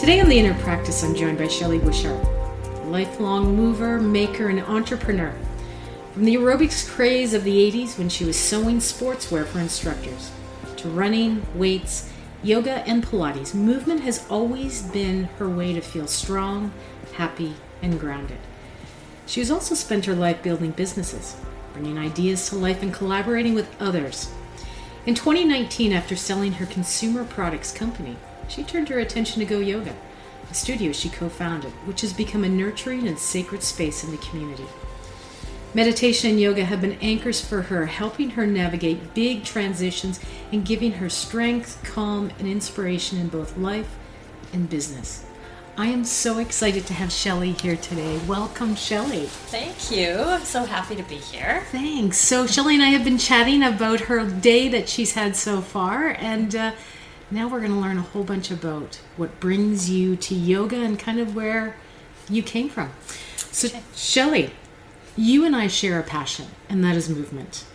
Today on The Inner Practice, I'm joined by Shelley Wishart, a lifelong mover, maker, and entrepreneur. From the aerobics craze of the 80s when she was sewing sportswear for instructors, to running, weights, yoga, and Pilates, movement has always been her way to feel strong, happy, and grounded. She has also spent her life building businesses, bringing ideas to life and collaborating with others. In 2019, after selling her consumer products company, she turned her attention to GoYoga, a studio she co-founded, which has become a nurturing and sacred space in the community. Meditation and yoga have been anchors for her, helping her navigate big transitions and giving her strength, calm, and inspiration in both life and business. I am so excited to have Shelley here today. Welcome, Shelley. Thank you. I'm so happy to be here. Thanks. So Shelley and I have been chatting about her day that she's had so far, and now we're going to learn a whole bunch about what brings you to yoga and kind of where you came from. So, okay. Shelley, you and I share a passion, and that is movement.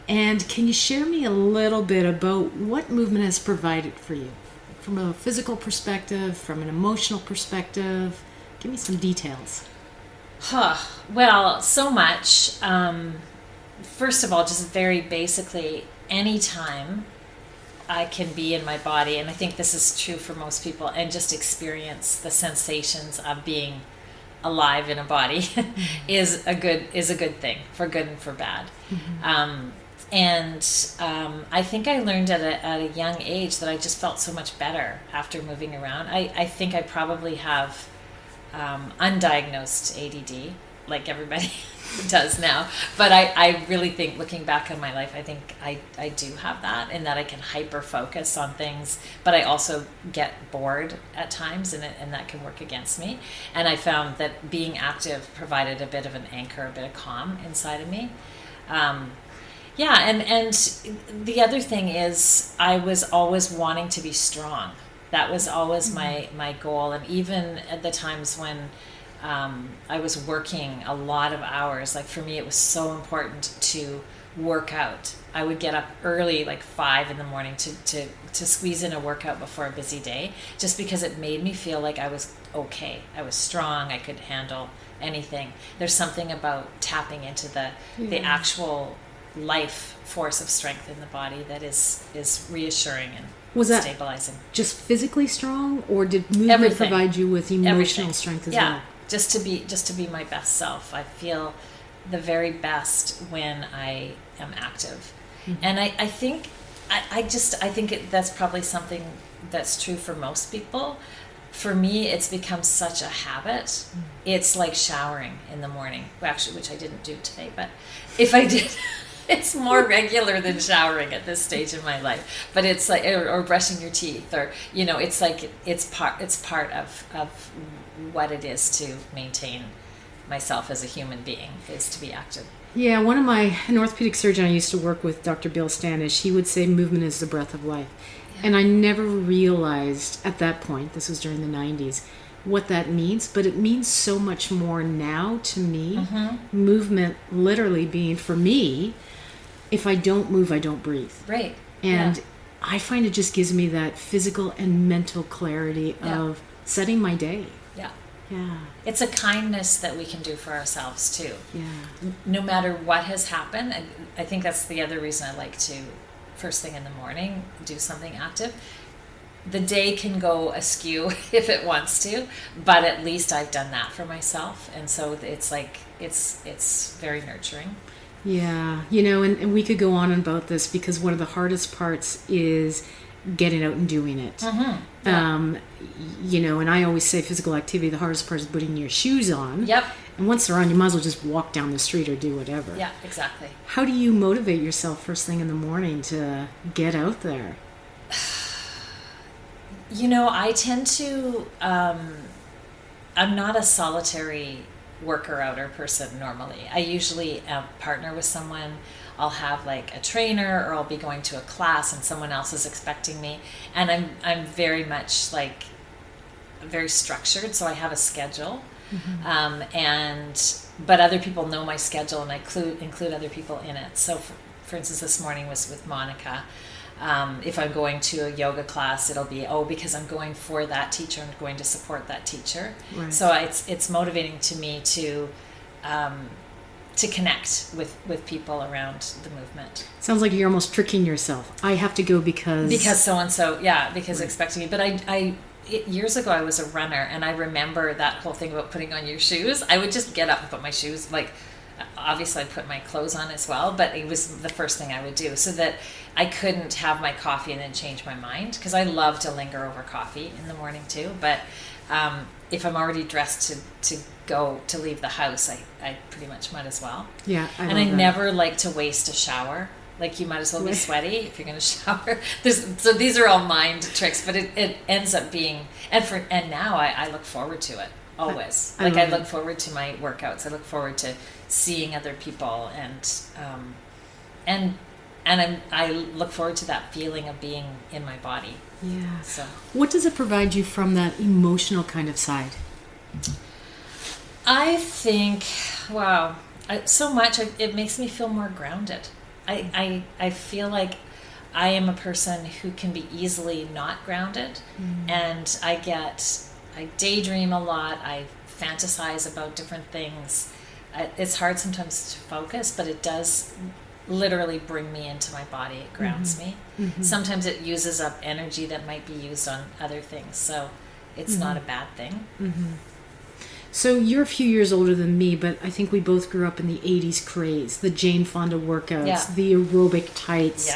And can you share me a little bit about what movement has provided for you? From a physical perspective, from an emotional perspective? Give me some details. Well, so much. First of all, just very basically, anytime I can be in my body, and I think this is true for most people, and just experience the sensations of being alive in a body is a good thing, for good and for bad. Mm-hmm. I think I learned at a young age that I just felt so much better after moving around. I think I probably have undiagnosed ADD, like everybody does now. But I really think, looking back on my life, I think I do have that, in that I can hyper focus on things, but I also get bored at times, and that can work against me. And I found that being active provided a bit of an anchor, a bit of calm inside of me. And the other thing is, I was always wanting to be strong. That was always my goal. And even at the times when I was working a lot of hours, like for me, it was so important to work out. I would get up early, like 5 a.m, to squeeze in a workout before a busy day, just because it made me feel like I was okay. I was strong. I could handle anything. There's something about tapping into the actual life force of strength in the body that is reassuring and stabilizing. Just physically strong, or did movement provide you with emotional strength as well? Just to be my best self. I feel the very best when I am active. Mm-hmm. And I think that's probably something that's true for most people. For me, it's become such a habit. Mm-hmm. It's like showering in the morning, which I didn't do today, but if I did, it's more regular than showering at this stage in my life. But it's like, or brushing your teeth, or it's like it's part of what it is to maintain myself as a human being, is to be active. Yeah, an orthopedic surgeon I used to work with, Dr. Bill Standish, he would say movement is the breath of life. Yeah. And I never realized at that point, this was during the 90s, what that means, but it means so much more now to me. Mm-hmm. Movement literally being, for me, if I don't move, I don't breathe. Right. And I find it just gives me that physical and mental clarity of setting my day. Yeah. Yeah. It's a kindness that we can do for ourselves too. Yeah. No matter what has happened, and I think that's the other reason I like to, first thing in the morning, do something active. The day can go askew if it wants to, but at least I've done that for myself. And so it's like, it's very nurturing. Yeah. And we could go on about this, because one of the hardest parts is getting out and doing it. Mm-hmm. Yeah. And I always say physical activity, the hardest part is putting your shoes on. Yep. And once they're on, you might as well just walk down the street or do whatever. Yeah, exactly. How do you motivate yourself first thing in the morning to get out there? I tend to, I'm not a solitary worker-outer person normally. I usually partner with someone. I'll have like a trainer, or I'll be going to a class and someone else is expecting me. And I'm very much like very structured, so I have a schedule. Mm-hmm. But other people know my schedule, and I include other people in it. So for instance, this morning was with Monica. If I'm going to a yoga class, it'll be, because I'm going for that teacher, I'm going to support that teacher. Right. So it's motivating to me to connect with people around the movement. Sounds like you're almost tricking yourself. I have to go because so-and-so, because expecting me. But years ago, I was a runner, and I remember that whole thing about putting on your shoes. I would just get up and put my shoes, like, obviously I'd put my clothes on as well, but it was the first thing I would do, so that I couldn't have my coffee and then change my mind, because I love to linger over coffee in the morning too. But if I'm already dressed to go to leave the house, I pretty much might as well. Yeah, I never like to waste a shower. Like, you might as well be sweaty if you're going to shower. So these are all mind tricks, but it ends up being, and now I look forward to it always. I look forward to my workouts. I look forward to seeing other people, and I look forward to that feeling of being in my body. Yeah. So what does it provide you from that emotional kind of side? I think, so much. It makes me feel more grounded. I feel like I am a person who can be easily not grounded, and I daydream a lot. I fantasize about different things. It's hard sometimes to focus, but it does literally bring me into my body. It grounds me. Sometimes it uses up energy that might be used on other things, so it's not a bad thing. So you're a few years older than me, but I think we both grew up in the 80s craze, the Jane Fonda workouts, the aerobic tights,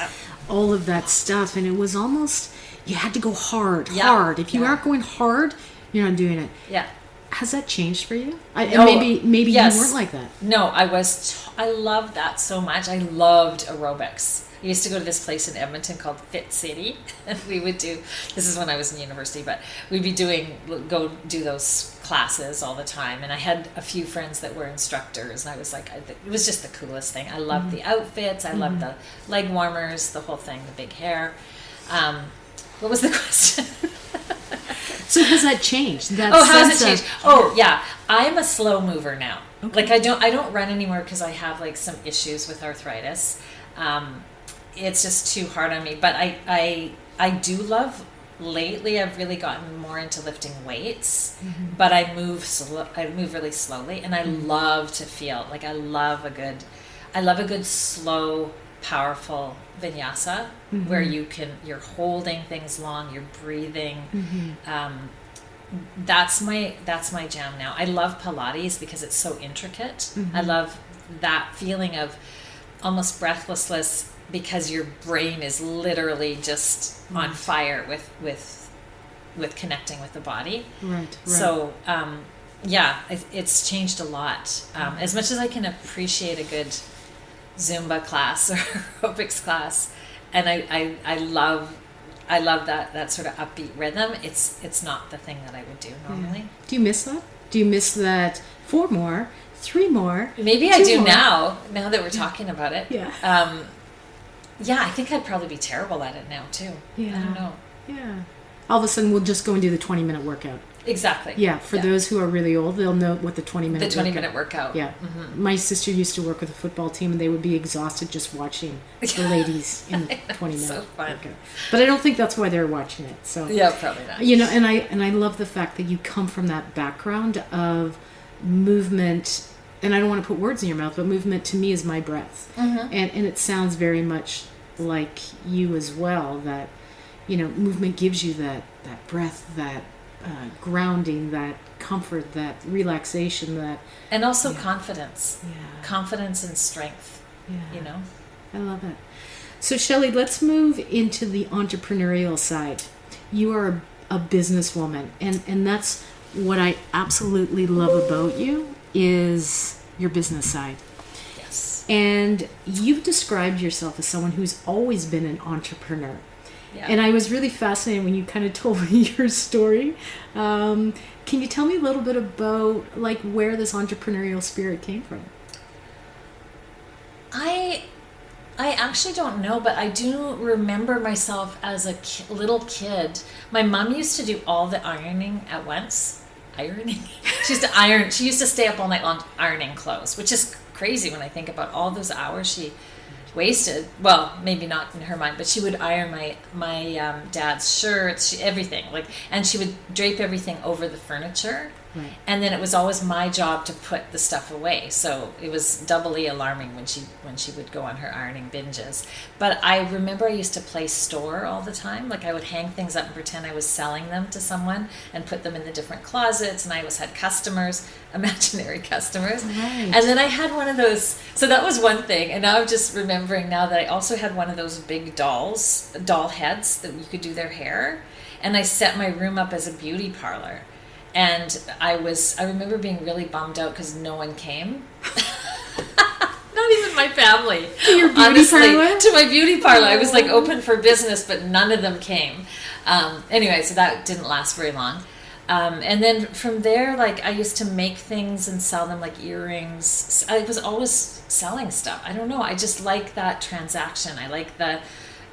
all of that stuff. And it was almost, you had to go hard. If you aren't going hard, you're not doing it. Yeah. Has that changed for you? Maybe yes. You weren't like that. No, I loved that so much. I loved aerobics. I used to go to this place in Edmonton called Fit City, and we would this is when I was in university, but we'd be go do those classes all the time. And I had a few friends that were instructors, and I was like, it was just the coolest thing. I loved the outfits. I loved the leg warmers, the whole thing, the big hair. What was the question? So has that changed? How has it changed? I'm a slow mover now. Okay. Like, I don't run anymore because I have like some issues with arthritis. It's just too hard on me. But I do love, lately I've really gotten more into lifting weights, but I move really slowly, and I love to feel like I love a good slow, powerful vinyasa where you're holding things long, you're breathing. That's my jam now. I love Pilates because it's so intricate. I love that feeling of almost breathlessness, because your brain is literally just on fire with connecting with the body. Right. So it's changed a lot. As much as I can appreciate a good Zumba class or aerobics class, and I love that sort of upbeat rhythm, it's not the thing that I would do normally. Yeah. Do you miss that? Do you miss that 4 more, 3 more? Maybe I do more. Now that we're talking about it. Yeah. I think I'd probably be terrible at it now too. Yeah. I don't know. Yeah. All of a sudden we'll just go and do the 20-minute workout. Exactly. Yeah, for those who are really old, they'll know what the 20-minute workout. Yeah. My sister used to work with a football team, and they would be exhausted just watching the ladies in 20 minutes. So fun. Workout. But I don't think that's why they're watching it. So yeah, probably not. And I love the fact that you come from that background of movement, and I don't want to put words in your mouth, but movement to me is my breath. And it sounds very much like you as well, that movement gives you that breath, that grounding, that comfort, that relaxation, and also confidence, confidence and strength. I love it. So Shelley, let's move into the entrepreneurial side. You are a businesswoman, and that's what I absolutely love about you, is your business side. Yes. And you've described yourself as someone who's always been an entrepreneur. Yeah. And I was really fascinated when you kind of told me your story. Can you tell me a little bit about where this entrepreneurial spirit came from? I actually don't know, but I do remember myself as a little kid. My mom used to do all the ironing at once. Ironing? She used to iron. She used to stay up all night long ironing clothes, which is crazy when I think about all those hours wasted. Well, maybe not in her mind, but she would iron my dad's shirts, everything. And she would drape everything over the furniture. Right. And then it was always my job to put the stuff away. So it was doubly alarming when she would go on her ironing binges. But I remember I used to play store all the time. Like I would hang things up and pretend I was selling them to someone and put them in the different closets. And I always had customers, imaginary customers. Right. And then I had one of those. So that was one thing. And now I'm just remembering now that I also had one of those big doll heads that you could do their hair. And I set my room up as a beauty parlor. And I remember being really bummed out because no one came. Not even my family. To your beauty parlor? To my beauty parlor. I was like open for business, but none of them came. Anyway, so that didn't last very long. And then from there, like I used to make things and sell them, like earrings. I was always selling stuff. I don't know. I just like that transaction. I like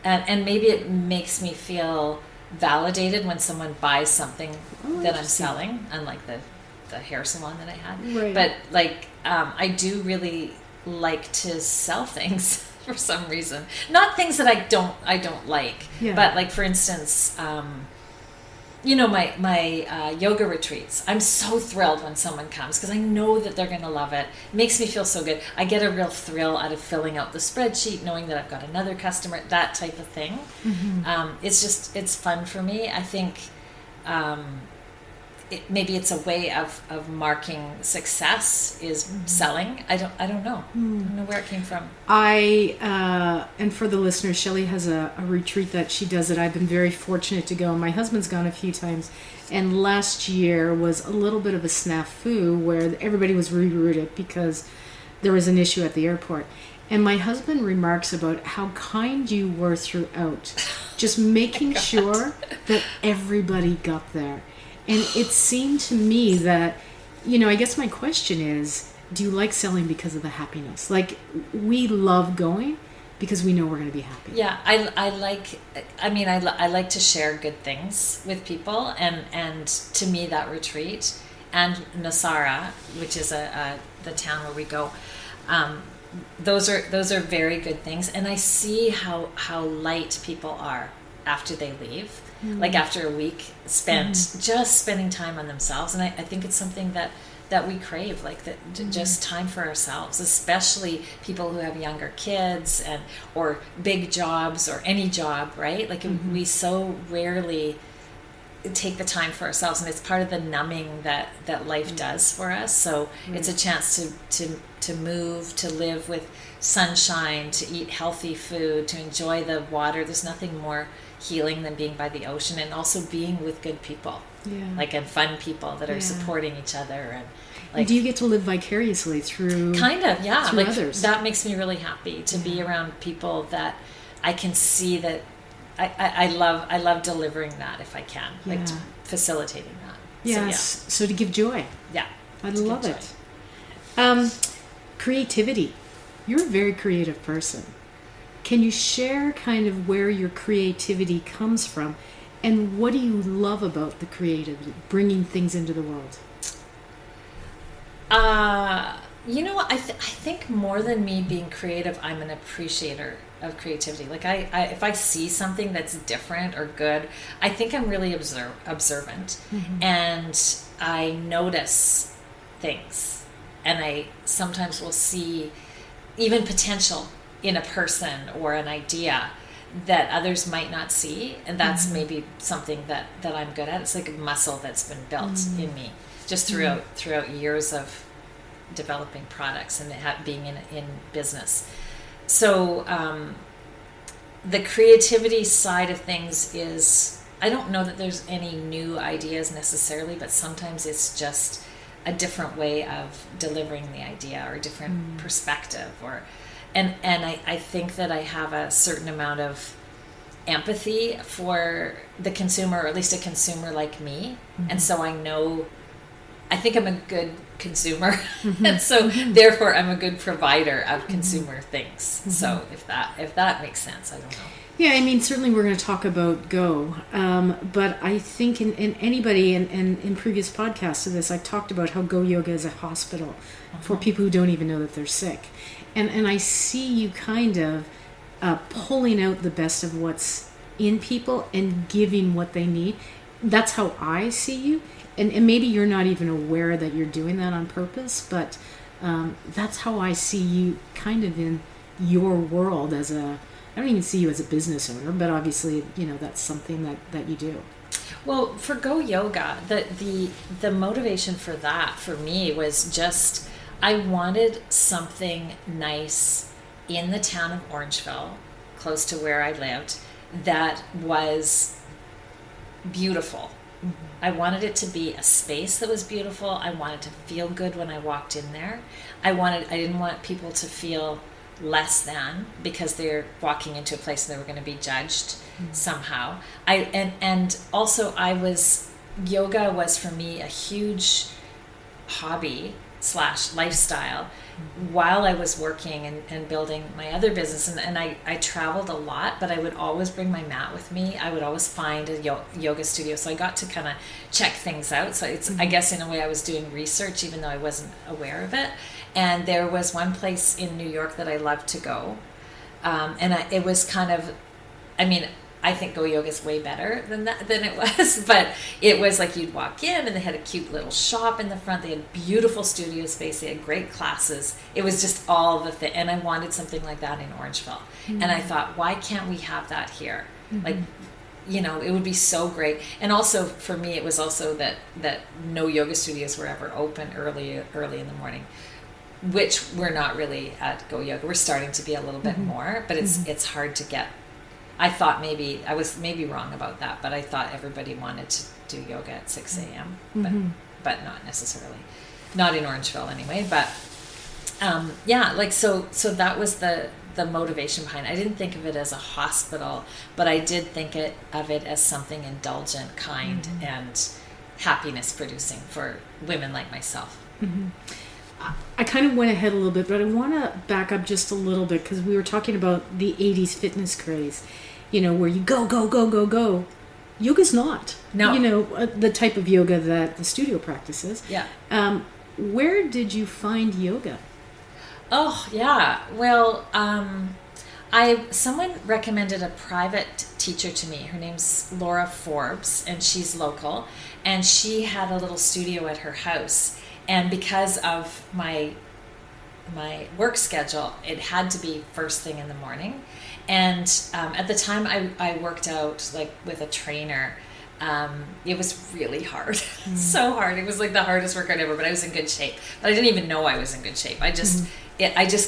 and maybe it makes me feel validated when someone buys something that I'm selling, unlike the hair salon that I had. Right. But like I do really like to sell things for some reason. Not things that I don't like. Yeah. But like for instance, my yoga retreats. I'm so thrilled when someone comes because I know that they're going to love it. It makes me feel so good. I get a real thrill out of filling out the spreadsheet, knowing that I've got another customer, that type of thing. Mm-hmm. It's fun for me. I think maybe it's a way of marking success is selling. I don't know. I don't know where it came from. And for the listeners, Shelley has a retreat that she does that I've been very fortunate to go. My husband's gone a few times. And last year was a little bit of a snafu where everybody was rerouted because there was an issue at the airport. And my husband remarks about how kind you were throughout, just making sure that everybody got there. And it seemed to me that, I guess my question is, do you like selling because of the happiness? Like, we love going because we know we're going to be happy. Yeah, I like to share good things with people. And to me, that retreat and Nasara, which is the town where we go, those are very good things. And I see how light people are after they leave. Like after a week spent just spending time on themselves. And I think it's something that we crave, like that just time for ourselves, especially people who have younger kids or big jobs or any job, right? Like we so rarely take the time for ourselves, and it's part of the numbing that life does for us. So it's a chance to move, to live with sunshine, to eat healthy food, to enjoy the water. There's nothing more healing than being by the ocean, and also being with good people, and fun people that are supporting each other. And do you get to live vicariously through through others? That makes me really happy to be around people that I can see that I love delivering that if I can, facilitating that. Yes. So to give joy. Yeah. I love it. Creativity. You're a very creative person. Can you share kind of where your creativity comes from, and what do you love about the creativity, bringing things into the world? I think more than me being creative, I'm an appreciator of creativity. Like if I see something that's different or good, I think I'm really observant, and I notice things, and I sometimes will see even potential in a person or an idea that others might not see, and that's maybe something that I'm good at. It's like a muscle that's been built in me just throughout years of developing products and being in business. So the creativity side of things is, I don't know that there's any new ideas necessarily, but sometimes it's just a different way of delivering the idea or a different perspective, and I think that I have a certain amount of empathy for the consumer, or at least a consumer like me. And so I think I'm a good consumer. And so therefore I'm a good provider of consumer things. So if that makes sense, I don't know. Yeah, I mean, certainly we're going to talk about Go, but I think in anybody, and in previous podcasts of this, I've talked about how GoYoga is a hospital for people who don't even know that they're sick. And I see you kind of pulling out the best of what's in people and giving what they need. That's how I see you. And maybe you're not even aware that you're doing that on purpose, but that's how I see you kind of in your world as I don't even see you as a business owner, but obviously, that's something that you do. Well, for GoYoga, the motivation for that for me was just I wanted something nice in the town of Orangeville, close to where I lived, that was beautiful. Mm-hmm. I wanted it to be a space that was beautiful. I wanted to feel good when I walked in there. I didn't want people to feel less than because they're walking into a place and they were going to be judged somehow. And also yoga was for me a huge hobby / lifestyle while I was working and building my other business. And I traveled a lot, but I would always bring my mat with me. I would always find a yoga studio. So I got to kind of check things out. So it's, I guess in a way I was doing research, even though I wasn't aware of it. And there was one place in New York that I loved to go. It was kind of, I think GoYoga is way better than it was, but it was like you'd walk in and they had a cute little shop in the front. They had beautiful studio space. They had great classes. It was just all the thing. And I wanted something like that in Orangeville. Mm-hmm. And I thought, why can't we have that here? Mm-hmm. Like, it would be so great. And also for me, it was also that no yoga studios were ever open early in the morning, which we're not really at GoYoga. We're starting to be a little bit more, but it's hard to get. I thought I was maybe wrong about that, but I thought everybody wanted to do yoga at 6 a.m., but not necessarily. Not in Orangeville anyway, but so that was the motivation behind it. I didn't think of it as a hospital, but I did think of it as something indulgent, kind, and happiness producing for women like myself. Mm-hmm. I kind of went ahead a little bit, but I want to back up just a little bit because we were talking about the 80s fitness craze, where you go, go, go, go, go. Yoga's not. No. The type of yoga that the studio practices. Yeah. Where did you find yoga? Oh, yeah. Well, someone recommended a private teacher to me. Her name's Laura Forbes, and she's local, and she had a little studio at her house. And because of my work schedule, it had to be first thing in the morning. And at the time I worked out like with a trainer. It was really hard, so hard. It was like the hardest workout ever, but I was in good shape. But I didn't even know I was in good shape. I just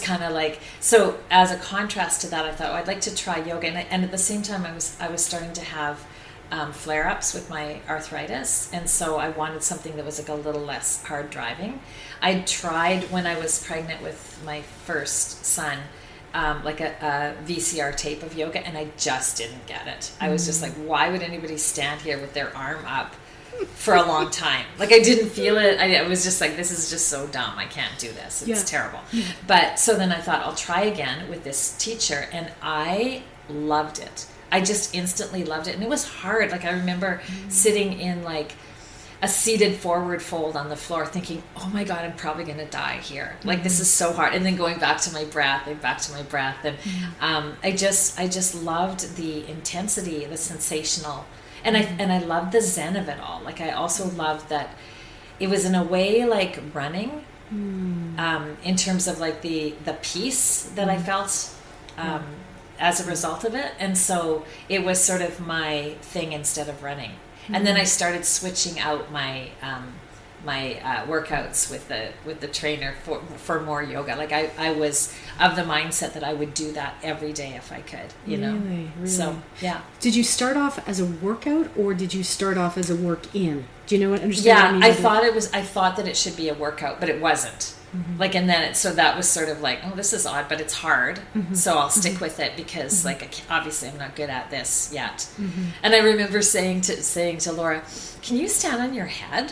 kind of so as a contrast to that, I thought, I'd like to try yoga. And at the same time, I was starting to have flare-ups with my arthritis, and so I wanted something that was like a little less hard driving. I tried when I was pregnant with my first son, like a VCR tape of yoga, and I just didn't get it. I was just like, why would anybody stand here with their arm up for a long time? Like, I didn't feel it. I was just like, this is just so dumb. I can't do this. It's terrible. Yeah. But so then I thought, I'll try again with this teacher, and I loved it. I just instantly loved it. And it was hard. Like, I remember sitting in like a seated forward fold on the floor thinking, oh my God, I'm probably going to die here. Like, this is so hard. And then going back to my breath and back to my breath. And I just loved the intensity, the sensational. And I loved the zen of it all. Like, I also loved that it was in a way like running, in terms of like the peace that I felt, as a result of it. And so it was sort of my thing instead of running. And then I started switching out my workouts with the trainer for more yoga. Like, I was of the mindset that I would do that every day if I could, Really? So, yeah. Did you start off as a workout, or did you start off as a work-in? Do you know what? Understand? Yeah, I thought that it should be a workout, but it wasn't. Like, and then so that was sort of like, oh, this is odd, but it's hard. So I'll stick with it because like, obviously I'm not good at this yet. And I remember saying to Laura, can you stand on your head?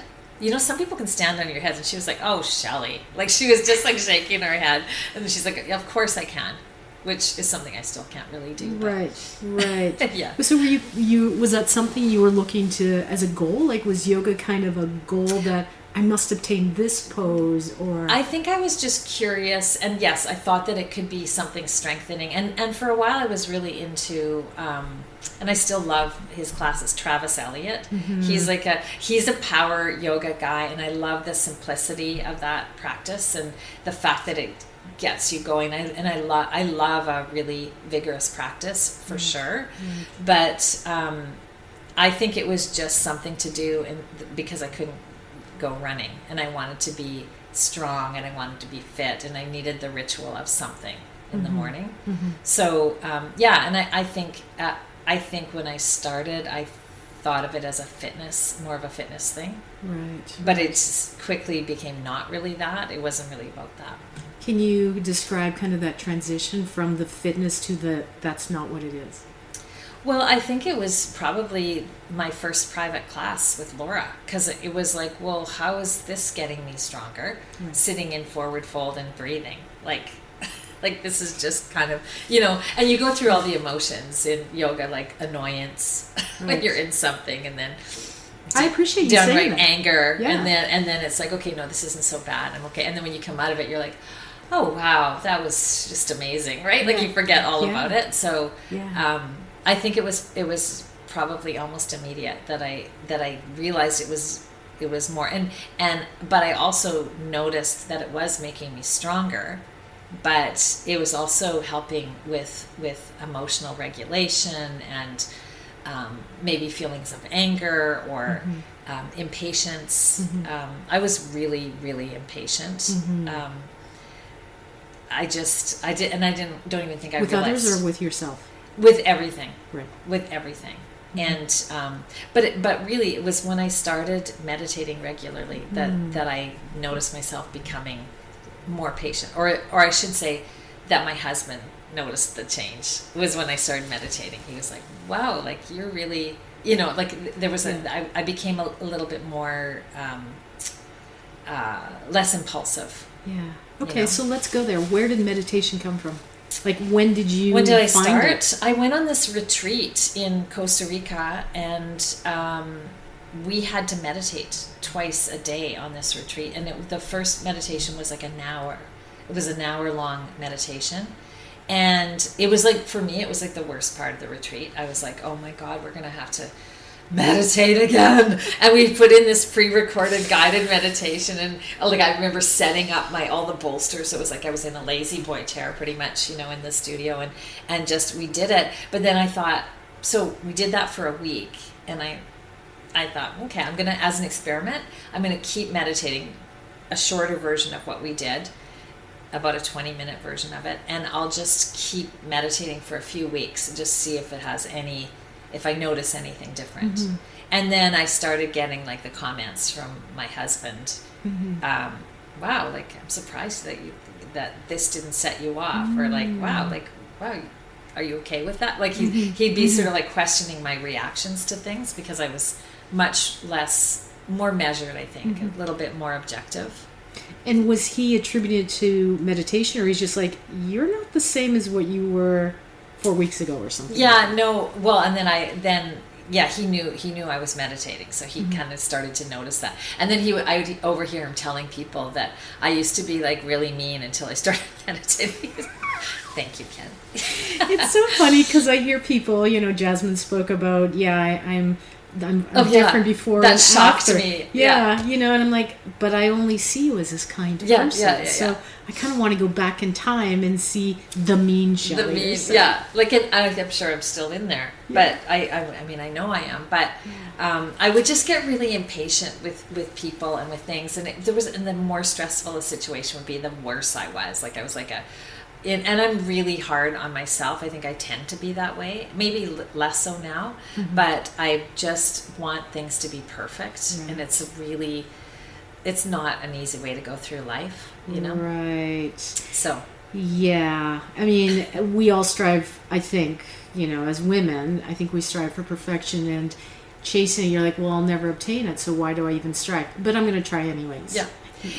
Some people can stand on your head. And she was like, oh, Shelley. Like, she was just like shaking her head. And then she's like, yeah, of course I can. Which is something I still can't really do. But. Right. Yeah. So were you was that something you were looking to as a goal? Like, was yoga kind of a goal that I must obtain this pose, or I think I was just curious, and yes, I thought that it could be something strengthening. And for a while, I was really into, and I still love his classes. Travis Elliott, he's a power yoga guy, and I love the simplicity of that practice and the fact that it gets you going. I love a really vigorous practice for sure, but I think it was just something to do, because I couldn't go running, and I wanted to be strong, and I wanted to be fit, and I needed the ritual of something in the morning. So and I think when I started, I thought of it as more of a fitness thing, right? But it quickly became not really that. It wasn't really about that. Can you describe kind of that transition from the fitness to that's not what it is? Well, I think it was probably my first private class with Laura, because it was like, well, how is this getting me stronger? Right. Sitting in forward fold and breathing. Like this is just kind of, and you go through all the emotions in yoga, like annoyance when you're in something, and then I appreciate you saying that. Downright anger, and then it's like, okay, no, this isn't so bad. I'm okay. And then when you come out of it, you're like, oh wow, that was just amazing, right? Like you forget all about it. So I think it was probably almost immediate that I realized it was more, but I also noticed that it was making me stronger, but it was also helping with emotional regulation and maybe feelings of anger or impatience. I was really, really impatient. I don't even think I with realized. Others or with yourself? With everything. Right. With everything. And but really it was when I started meditating regularly that I noticed myself becoming more patient, or I should say that my husband noticed the change. Was when I started meditating. He was like, wow, like you're really, like there was I became a little bit more less impulsive. Yeah. Okay, so let's go there. Where did meditation come from? Like, when did I start it? I went on this retreat in Costa Rica, and we had to meditate twice a day on this retreat. And the first meditation was like an hour. It was an hour-long meditation. And it was like, for me, it was like the worst part of the retreat. I was like, oh my God, we're going to have to meditate again. And we put in this pre-recorded guided meditation, and like I remember setting up all the bolsters, so it was like I was in a lazy boy chair pretty much, in the studio, and just we did it. But then I thought, so we did that for a week, and I thought, okay, I'm gonna, as an experiment, I'm gonna keep meditating a shorter version of what we did, about a 20-minute version of it, and I'll just keep meditating for a few weeks and just see if I notice anything different. And then I started getting like the comments from my husband, wow, like I'm surprised that this didn't set you off, or like, wow, are you okay with that? Like he'd be sort of like questioning my reactions to things, because I was much more measured, I think, a little bit more objective. And was he attributed to meditation, or he's just like, you're not the same as what you were 4 weeks ago or something? Yeah, no. Well, and then he knew I was meditating, so he kind of started to notice that. And then I would overhear him telling people that I used to be like really mean until I started meditating. Thank you, Ken. It's so funny because I hear people, Jasmine spoke about, I'm different before that and shocked after. Me. Yeah, and I'm like, but I only see you as this kind person. So I kind of want to go back in time and see the mean Shelley. Like I'm sure I'm still in there, but I mean I know I am, but I would just get really impatient with people and with things, and the more stressful a situation would be, the worse I was. Like I was like and I'm really hard on myself. I think I tend to be that way. Maybe less so now, but I just want things to be perfect, and it's not an easy way to go through life, Right. So. Yeah. I mean, we all strive, I think, as women, I think we strive for perfection, and chasing it, you're like, well, I'll never obtain it, so why do I even strive? But I'm going to try anyways. Yeah.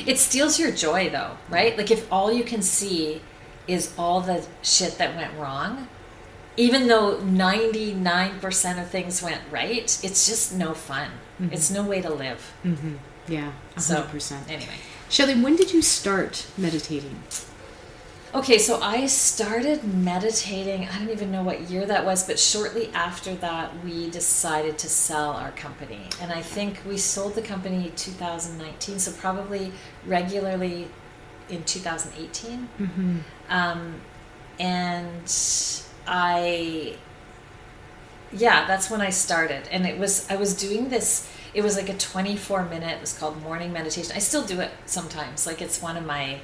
It steals your joy, though, right? Like if all you can see is all the shit that went wrong, even though 99% of things went right, it's just no fun. It's no way to live. Yeah, 100%. So, anyway. Shelley, when did you start meditating? Okay, so I started meditating, I don't even know what year that was, but shortly after that, we decided to sell our company. And I think we sold the company 2019, so probably regularly in 2018. And that's when I started. And I was doing this, it was like a 24-minute, it was called morning meditation. I still do it sometimes. Like it's on my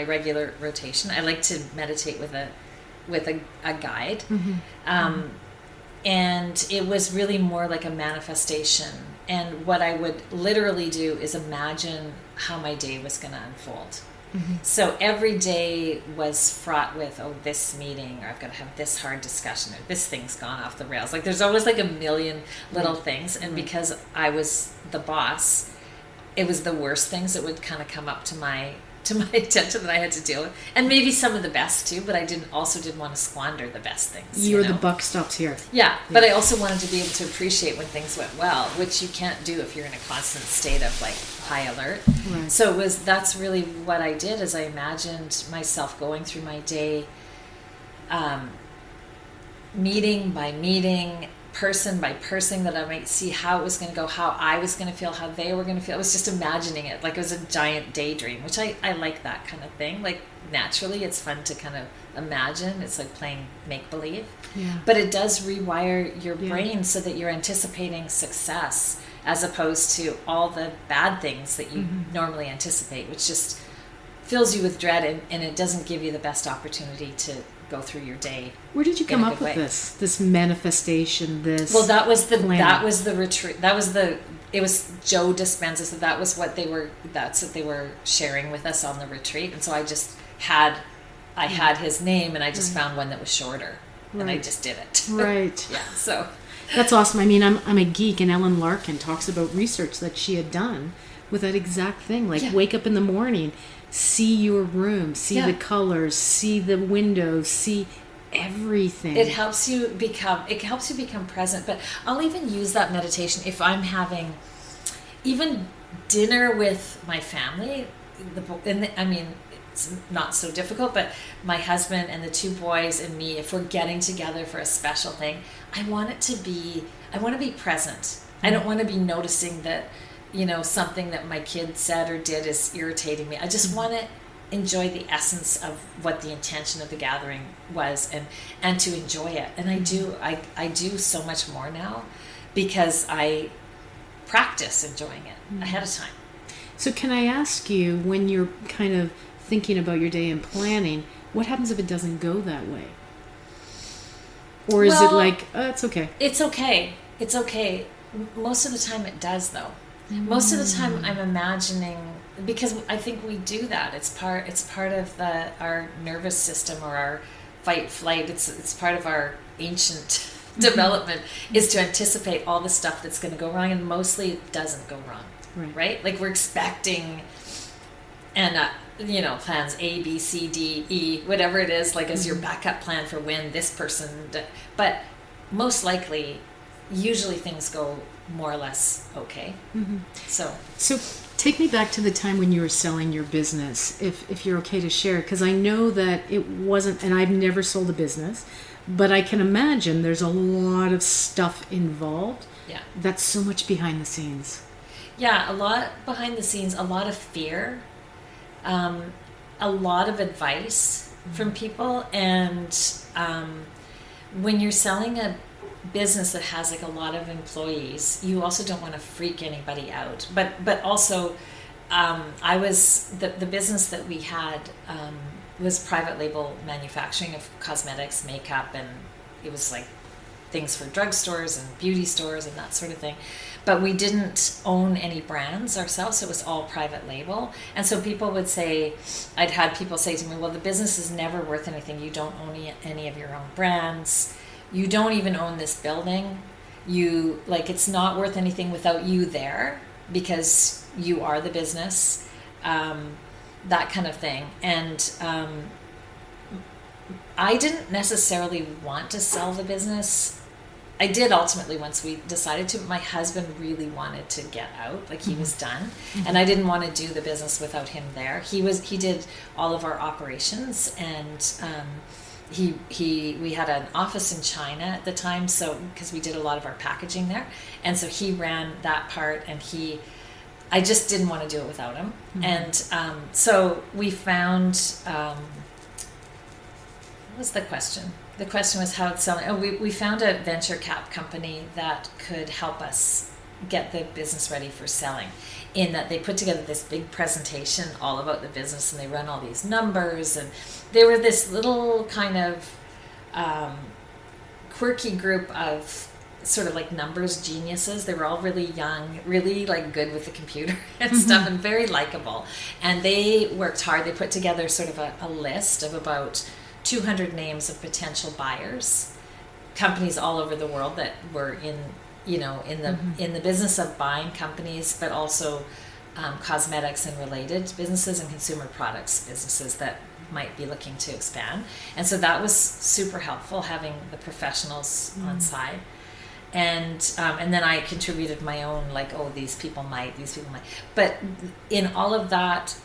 regular rotation. I like to meditate with a guide. And it was really more like a manifestation. And what I would literally do is imagine how my day was going to unfold. So every day was fraught with, this meeting, or I've got to have this hard discussion, or this thing's gone off the rails. Like there's always like a million little things. And because I was the boss, it was the worst things that would kind of come up to my attention that I had to deal with, and maybe some of the best too, but I didn't want to squander the best things. You know? The buck stops here. Yeah, but I also wanted to be able to appreciate when things went well, which you can't do if you're in a constant state of like high alert. Right. So that's really what I did, is I imagined myself going through my day, meeting by meeting, person by person, that I might see how it was going to go, how I was going to feel, how they were going to feel. I was just imagining it like it was a giant daydream, which I like that kind of thing. Like naturally it's fun to kind of imagine. It's like playing make-believe. But it does rewire your brain so that you're anticipating success as opposed to all the bad things that you normally anticipate, which just fills you with dread, and it doesn't give you the best opportunity to go through your day. Where did you come up with this manifestation, well, that was the retreat, it was Joe Dispenza, so that's what they were sharing with us on the retreat. And so I just had his name, and I just found one that was shorter, and I just did it. So that's awesome. I mean, I'm a geek, and Ellen Larkin talks about research that she had done with that exact thing, like wake up in the morning, see your room, see the colors, see the windows, see everything. It helps you become present. But I'll even use that meditation if I'm having even dinner with my family. It's not so difficult, but my husband and the two boys and me, if we're getting together for a special thing, I want to be present. I don't want to be noticing that something that my kid said or did is irritating me. I just want to enjoy the essence of what the intention of the gathering was, and to enjoy it. And I do so much more now because I practice enjoying it ahead of time. So can I ask you, when you're kind of thinking about your day and planning, what happens if it doesn't go that way? Or is it like, it's okay? It's okay. Most of the time it does, though. Most of the time I'm imagining, because I think we do that. It's part of our nervous system, or our fight flight. It's part of our ancient development, is to anticipate all the stuff that's going to go wrong, and mostly it doesn't go wrong. Right? Like we're expecting, and plans A, B, C, D, E, whatever it is, like as your backup plan for when this person. But most likely, usually things go more or less okay. So take me back to the time when you were selling your business, if you're okay to share, because I know that it wasn't, and I've never sold a business, but I can imagine there's a lot of stuff involved. That's so much behind the scenes. A lot behind the scenes, a lot of fear, a lot of advice from people, and when you're selling a business that has like a lot of employees, you also don't want to freak anybody out. But also, I was the business that we had was private label manufacturing of cosmetics, makeup, and it was like things for drugstores and beauty stores and that sort of thing. But we didn't own any brands ourselves, so it was all private label. And so people would say, I'd had people say to me, well, the business is never worth anything. You don't own any of your own brands. You don't even own this building. It's not worth anything without you there, because you are the business, that kind of thing. And I didn't necessarily want to sell the business. I did ultimately once we decided to. My husband really wanted to get out, like he was done, and I didn't want to do the business without him there. He did all of our operations, and we had an office in China at the time, so because we did a lot of our packaging there, and so he ran that part, and I just didn't want to do it without him. And so we found, what was the question? The question was how it's selling. We found a venture cap company that could help us get the business ready for selling, in that they put together this big presentation all about the business, and they run all these numbers, and they were this little kind of quirky group of sort of like numbers geniuses. They were all really young, really like good with the computer and stuff, and very likable. And they worked hard. They put together sort of a list of about 200 names of potential buyers, companies all over the world that were in the business of buying companies, but also cosmetics and related businesses and consumer products businesses that might be looking to expand. And so that was super helpful, having the professionals on side. And then I contributed my own, like, these people might. But in all of that,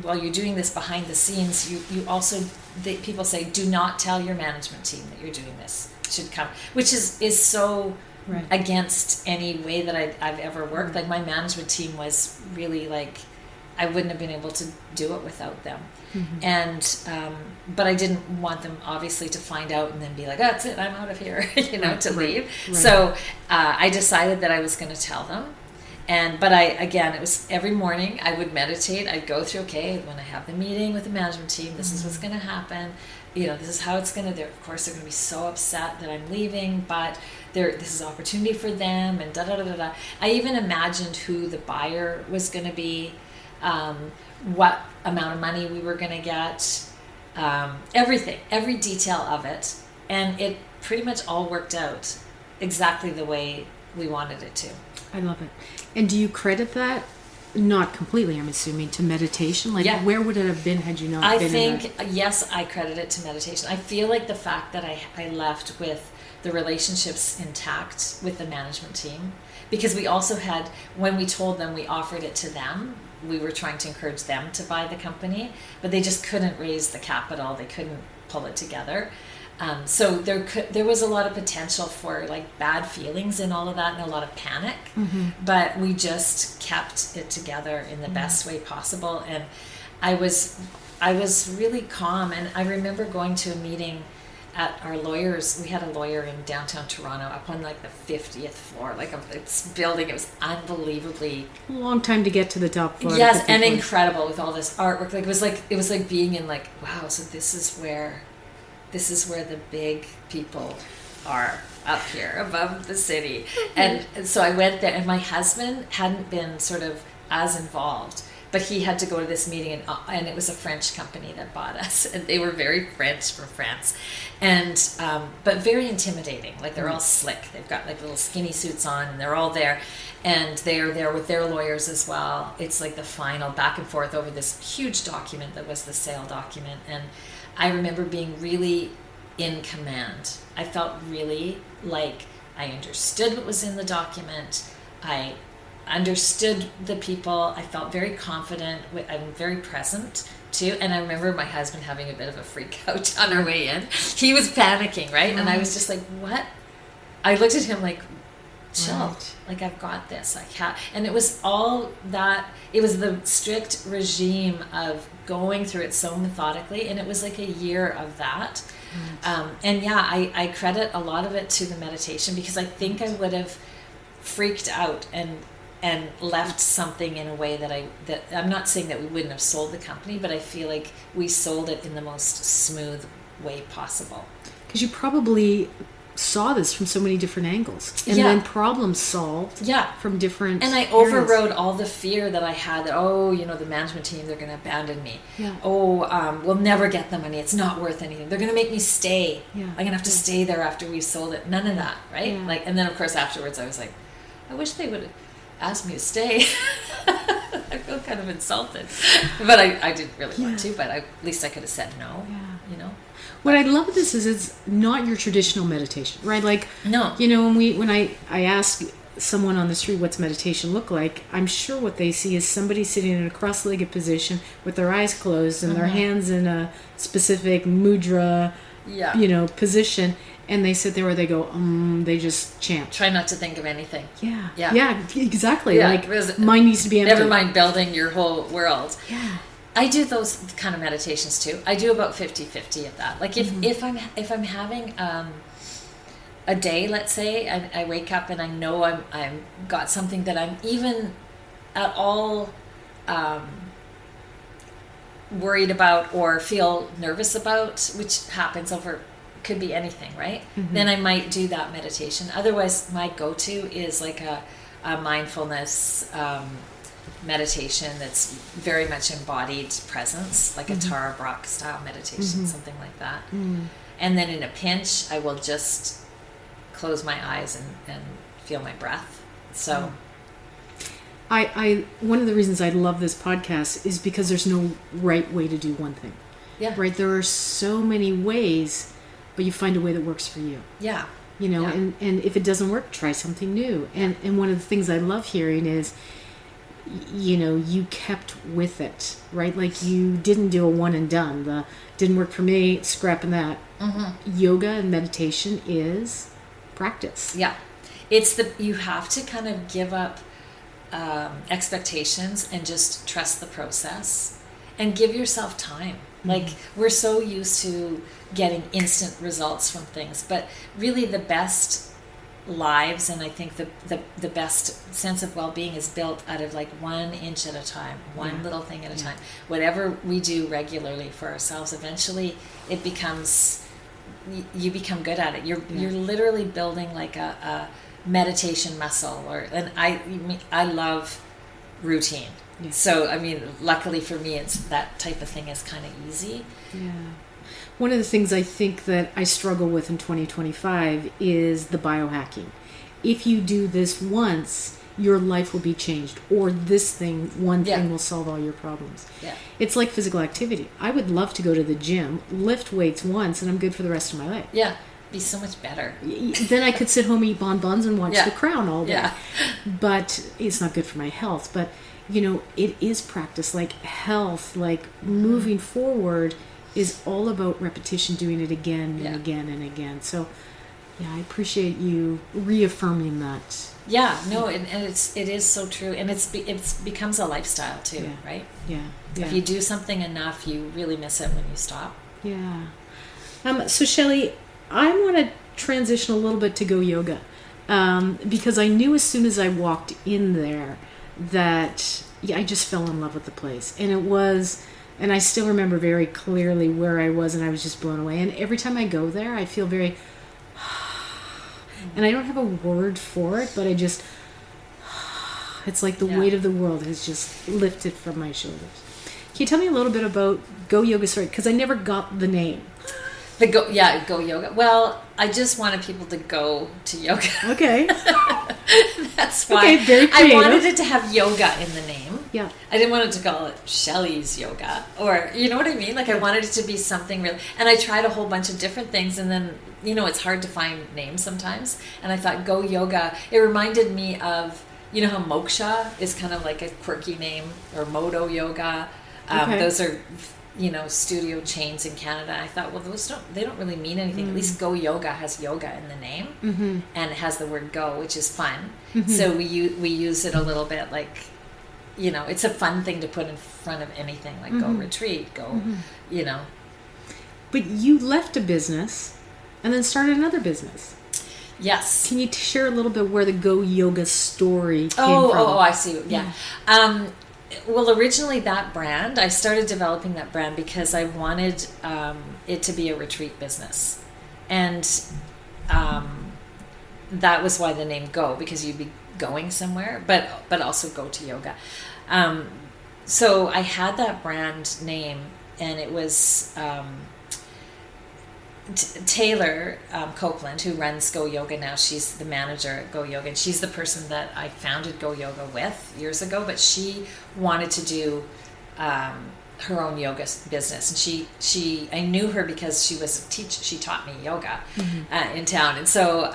while you're doing this behind the scenes, you also, people say, do not tell your management team that you're doing this. It should come, which is so against any way that I've ever worked. Like, my management team was really like, I wouldn't have been able to do it without them. And but I didn't want them obviously to find out and then be like, that's it, I'm out of here, to leave. So I decided that I was going to tell them. But it was every morning I would meditate. I'd go through, when I have the meeting with the management team, this is what's going to happen. This is how it's going to, of course, they're going to be so upset that I'm leaving, but this is an opportunity for them, and da-da-da-da-da. I even imagined who the buyer was going to be, what amount of money we were going to get, everything, every detail of it. And it pretty much all worked out exactly the way we wanted it to. I love it. And do you credit that, not completely, I'm assuming, to meditation? Like, where would it have been had you not been in that? Yes, I credit it to meditation. I feel like the fact that I left with the relationships intact with the management team, because we also had, when we told them, we offered it to them. We were trying to encourage them to buy the company, but they just couldn't raise the capital. They couldn't pull it together. So there was a lot of potential for like bad feelings in all of that, and a lot of panic, but we just kept it together in the best way possible. And I was really calm. And I remember going to a meeting at our lawyers. We had a lawyer in downtown Toronto, up on like the 50th floor, like its building. It was unbelievably a long time to get to the top floor. Yes, and incredible with all this artwork. Like it was like being in like, wow, so this is where the big people are, up here above the city. And so I went there, and my husband hadn't been sort of as involved, but he had to go to this meeting, and it was a French company that bought us, and they were very French, from France, and but very intimidating. Like, they're all slick. They've got like little skinny suits on, and they're all there, and they're there with their lawyers as well. It's like the final back and forth over this huge document that was the sale document. And I remember being really in command. I felt really like I understood what was in the document. I understood the people. I felt very confident. I'm very present too. And I remember my husband having a bit of a freak out on our way in. He was panicking, right? And I was just like, what? I looked at him like, chill, like, I've got this. And it was all that, it was the strict regime of going through it so methodically. And it was like a year of that. And I credit a lot of it to the meditation, because I think I would have freaked out and left something in a way that I'm not saying that we wouldn't have sold the company, but I feel like we sold it in the most smooth way possible. Because you probably saw this from so many different angles, and then problem solved from different and I areas. Overrode all the fear that I had that, the management team, they're going to abandon me. We'll never get the money, it's not worth anything, they're going to make me stay, I'm going to have to stay there after we've sold it. None of that, right? Like, and then of course afterwards I was like, I wish they would ask me to stay. I feel kind of insulted, but I didn't really want to, but at least I could have said no. What I love this is it's not your traditional meditation, right? Like, No. when I ask someone on the street what's meditation look like, I'm sure what they see is somebody sitting in a cross-legged position with their eyes closed and their hands in a specific mudra, position, and they sit there where they go, they just chant. Try not to think of anything. Yeah, exactly. Yeah, like, mind needs to be empty. Never mind building your whole world. Yeah. I do those kind of meditations too. I do about 50-50 of that. Like if I'm having a day, let's say, I wake up and I know I'm got something that I'm even at all worried about or feel nervous about, which happens could be anything, right? Then I might do that meditation. Otherwise, my go-to is like a mindfulness meditation that's very much embodied presence, like a Tara Brach style meditation, something like that. And then in a pinch, I will just close my eyes and feel my breath. So I one of the reasons I love this podcast is because there's no right way to do one thing. Yeah. Right? There are so many ways, but you find a way that works for you. Yeah. And if it doesn't work, try something new. And one of the things I love hearing is, you kept with it, right? Like you didn't do a one and done. Didn't work for me, scrapping that. Yoga and meditation is practice. Yeah. You have to kind of give up expectations and just trust the process and give yourself time. Like we're so used to getting instant results from things, but really the best lives, and I think the best sense of well-being is built out of like 1 inch at a time, one little thing at a time. Whatever we do regularly for ourselves, eventually it becomes, you become good at it. You're literally building like a meditation muscle, and I love routine. Yeah. So I mean, luckily for me, it's that type of thing is kind of easy. Yeah. One of the things I think that I struggle with in 2025 is the biohacking. If you do this once, your life will be changed, or this thing, one thing will solve all your problems. Yeah. It's like physical activity. I would love to go to the gym, lift weights once, and I'm good for the rest of my life. Yeah. Be so much better. Then I could sit home, eat bonbons, and watch The Crown all day. Yeah. But it's not good for my health. But, it is practice. Like health, like moving forward is all about repetition, doing it again and again and again. So, I appreciate you reaffirming that. Yeah, no, and it is so true, and it becomes a lifestyle too, right? Yeah. If you do something enough, you really miss it when you stop. Yeah. So Shelley, I want to transition a little bit to GoYoga, because I knew as soon as I walked in there that I just fell in love with the place, and I still remember very clearly where I was, and I was just blown away. And every time I go there, I feel very, and I don't have a word for it, but it's like the weight of the world has just lifted from my shoulders. Can you tell me a little bit about GoYoga story? Because I never got the name. GoYoga. Well, I just wanted people to go to yoga. Okay. That's why. Okay, very creative. I wanted it to have yoga in the name. Yeah. I didn't want it to call it Shelley's Yoga, or you know what I mean? Like I wanted it to be something real. And I tried a whole bunch of different things, and then it's hard to find names sometimes. And I thought GoYoga. It reminded me of how Moksha is kind of like a quirky name, or Moto Yoga. Those are studio chains in Canada. I thought, well, they don't really mean anything. At least GoYoga has yoga in the name, and it has the word go, which is fun. So we use it a little bit like, it's a fun thing to put in front of anything, like go retreat, go, But you left a business and then started another business. Yes. Can you share a little bit where the GoYoga story came from? Oh, I see. Yeah. Well, originally that brand, I started developing that brand because I wanted it to be a retreat business. And that was why the name Go, because you'd be going somewhere, but also go to yoga. So I had that brand name, and it was Taylor Copeland, who runs GoYoga now. She's the manager at GoYoga, and she's the person that I founded GoYoga with years ago. But she wanted to do her own yoga business, and I knew her because she was a teacher. She taught me yoga in town, and so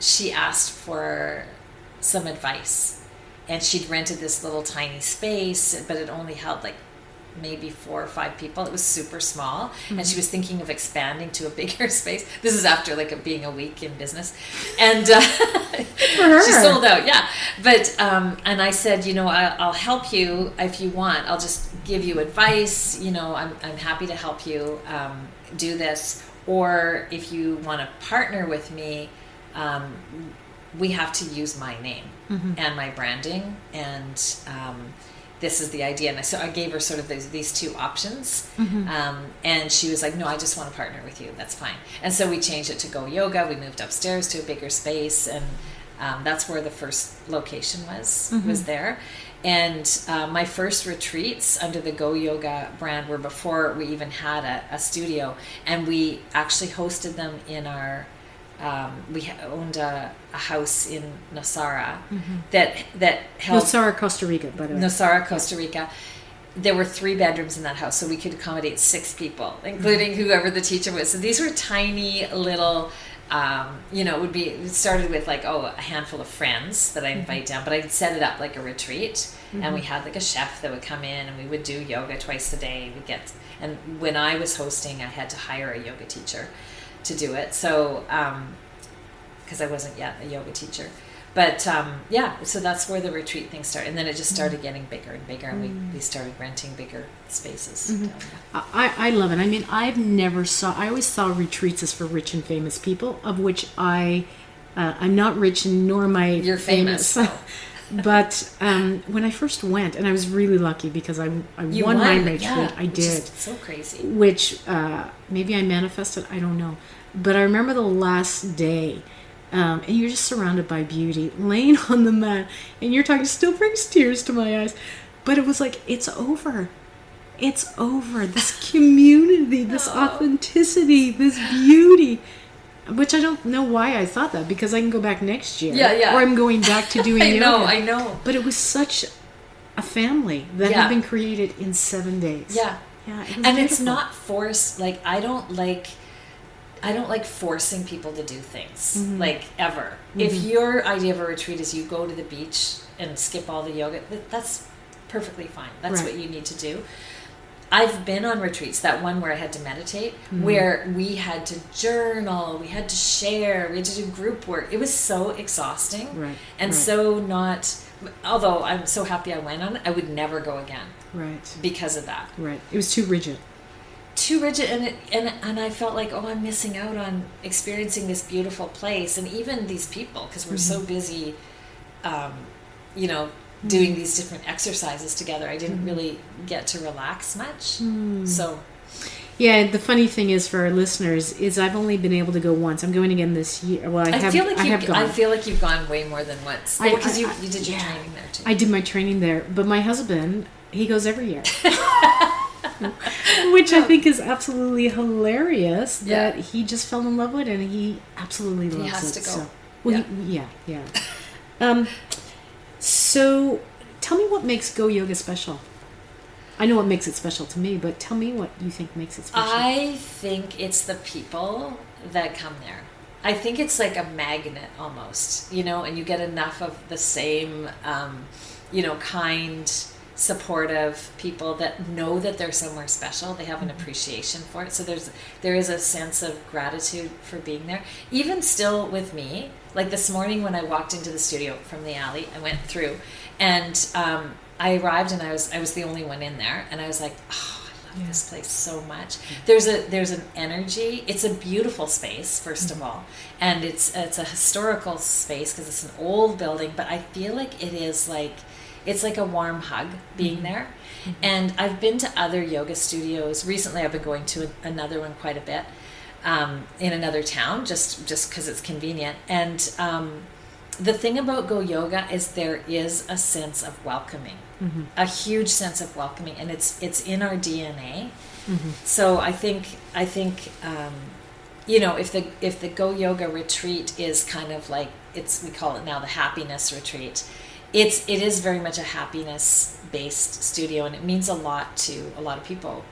she asked for some advice, and she'd rented this little tiny space, but it only held like maybe 4 or 5 people. It was super small, and she was thinking of expanding to a bigger space. This is after like being a week in business, and she sold out. Yeah, but and I said, I'll help you if you want. I'll just give you advice. I'm happy to help you do this, or if you want to partner with me, we have to use my name and my branding, and this is the idea. And so I gave her sort of these 2 options. And she was like, no, I just want to partner with you. That's fine. And so we changed it to GoYoga. We moved upstairs to a bigger space. And that's where the first location was there. And my first retreats under the GoYoga brand were before we even had a studio. And we actually hosted them in our... we owned a house in Nosara that held... Nosara, Costa Rica, by the way. Nosara, Costa Rica. There were 3 bedrooms in that house, so we could accommodate 6 people, including whoever the teacher was. So these were tiny little, it started with like, a handful of friends that I invite down, but I'd set it up like a retreat, and we had like a chef that would come in, and we would do yoga twice a day. And when I was hosting, I had to hire a yoga teacher to do it, so because I wasn't yet a yoga teacher, but so that's where the retreat thing started, and then it just started getting bigger and bigger, and we started renting bigger spaces. I love it. I mean, I always saw retreats as for rich and famous people, of which I'm not rich, nor am I You're famous. But when I first went, and I was really lucky because I won my retreat. Yeah, I did. So crazy. Which maybe I manifested. I don't know. But I remember the last day, and you're just surrounded by beauty, laying on the mat, and you're talking. Still brings tears to my eyes. But it was like, it's over. It's over. This community, this authenticity, this beauty. Which I don't know why I thought that, because I can go back next year. Yeah. Or I'm going back to doing yoga. I know. But it was such a family that had been created in 7 days. Yeah. Yeah. It was and beautiful. it's not forced. Like, I don't like forcing people to do things, like, ever. If your idea of a retreat is you go to the beach and skip all the yoga, that's perfectly fine. That's what you need to do. I've been on retreats, that one where I had to meditate, where we had to journal, we had to share, we had to do group work. It was so exhausting so not, although I'm so happy I went on it, I would never go again. Right. Because of that. Right. It was too rigid. And I felt like, I'm missing out on experiencing this beautiful place, and even these people, because we're so busy, doing these different exercises together. I didn't really get to relax much. So, yeah. The funny thing is, for our listeners, is I've only been able to go once. I'm going again this year. Well, I feel like you've gone way more than once. Because you did your training there too. I did my training there, but my husband, he goes every year. Which I think is absolutely hilarious, that he just fell in love with it, and he absolutely loves it. He has to go. So, well, so tell me what makes GoYoga special. I know what makes it special to me, but tell me what you think makes it special. I think it's the people that come there. I think it's like a magnet almost, and you get enough of the same, kind, supportive people that know that they're somewhere special. They have an appreciation for it. So there is a sense of gratitude for being there. Even still with me, like this morning when I walked into the studio from the alley, I went through, and I arrived, and I was the only one in there, and I was like, I love this place so much. There's an energy. It's a beautiful space, first of all, and it's a historical space because it's an old building, but I feel like it is like, it's like a warm hug being there. And I've been to other yoga studios. Recently I've been going to another one quite a bit, in another town, just because it's convenient. And the thing about GoYoga is there is a sense of welcoming, a huge sense of welcoming, and it's in our DNA. So I think if the GoYoga retreat is kind of like, we call it now the happiness retreat. it is very much a happiness based studio, and it means a lot to a lot of people